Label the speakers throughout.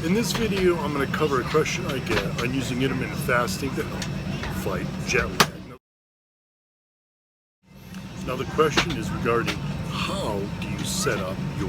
Speaker 1: In this video, I'm going to cover a question I get on using intermittent fasting to help fight jet lag. Now the question is regarding how do you set up your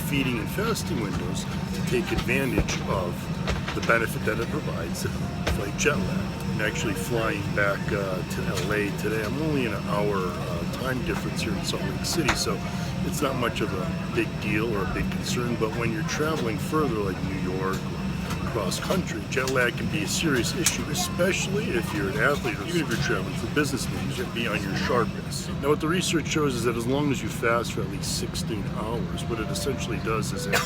Speaker 1: feeding and fasting windows to take advantage of the benefit that it provides to fight jet lag. I'm actually flying back to LA today. I'm only in an hour time difference here in Salt Lake City, so it's not much of a big deal or a big concern, but when you're traveling further like New York or cross country, jet lag can be a serious issue, especially if you're an athlete or even if you're traveling for business meetings. You have to be on your sharpest. Now what the research shows is that as long as you fast for at least 16 hours, what it essentially does is it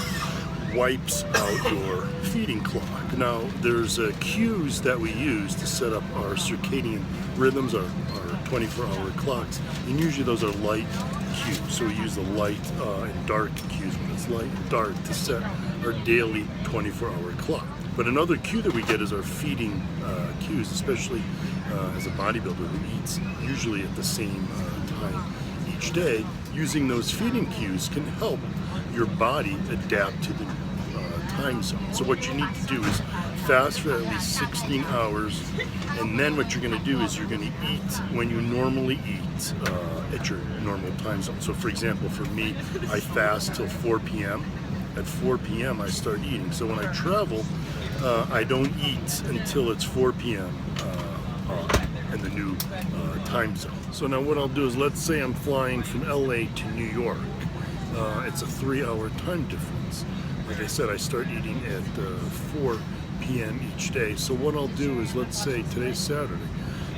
Speaker 1: wipes out your feeding clock. Now there's cues that we use to set up our circadian rhythms, our 24-hour clocks, and usually those are light cues. So we use the light and dark cues when it's light and dark to set our daily 24-hour clock. But another cue that we get is our feeding cues, especially as a bodybuilder who eats usually at the same time each day. Using those feeding cues can help your body adapt to the time zone. So what you need to do is fast for at least 16 hours, and then what you're going to do is you're going to eat when you normally eat at your normal time zone. So for example, for me, I fast till 4 p.m. At 4 p.m. I start eating. So when I travel, I don't eat until it's 4 p.m. In the new time zone. So now what I'll do is, let's say I'm flying from LA to New York. It's a 3-hour time difference. Like I said, I start eating at 4 p.m. each day. So what I'll do is, let's say today's Saturday.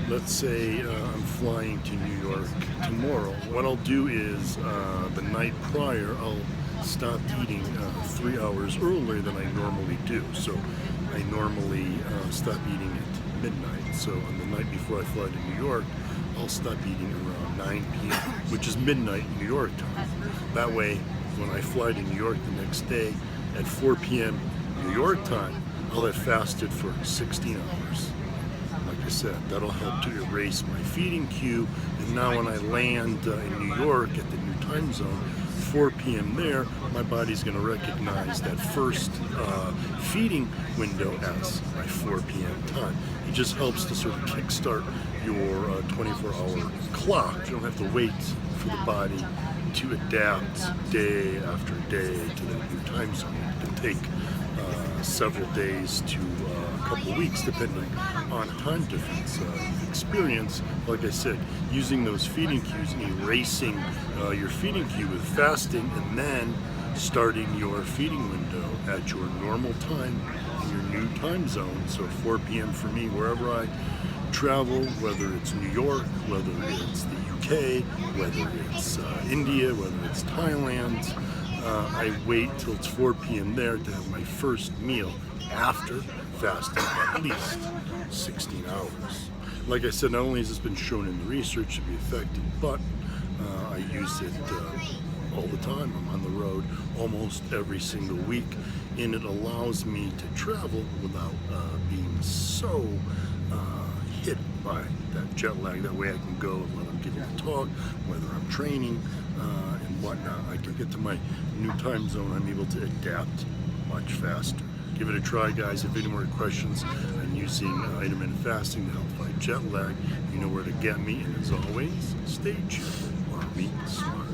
Speaker 1: Let's say I'm flying to New York tomorrow. What I'll do is the night prior, I'll stop eating 3 hours earlier than I normally do. So I normally stop eating at midnight. So on the night before I fly to New York, I'll stop eating around 9 p.m., which is midnight New York time. That way, when I fly to New York the next day at 4 p.m. New York time, I'll have fasted for 16 hours. Like I said, that'll help to erase my feeding cue, and now when I land in New York at the new time zone, 4 p.m. there, my body's going to recognize that first feeding window as my 4 p.m. time. It just helps to sort of kickstart your 24-hour clock. You don't have to wait for the body to adapt day after day to the new time zone. It can take several days to a couple of weeks, depending on time difference. Experience, like I said, using those feeding cues and erasing your feeding cue with fasting, and then starting your feeding window at your normal time in your new time zone. So 4 p.m. for me, wherever I travel, whether it's New York, whether it's the UK, whether it's India, whether it's Thailand, I wait till it's 4 p.m. there to have my first meal after fasting at least 16 hours. Like I said, not only has this been shown in the research to be effective, but I use it all the time. I'm on the road almost every single week, and it allows me to travel without being so hit by that jet lag. That way I can go when I'm giving a talk, whether I'm training and whatnot. I can get to my new time zone. I'm able to adapt much faster. Give it a try, guys. If you have any more questions on using intermittent fasting to help fight jet lag, you know where to get me. And as always, stay tuned. Army Smart.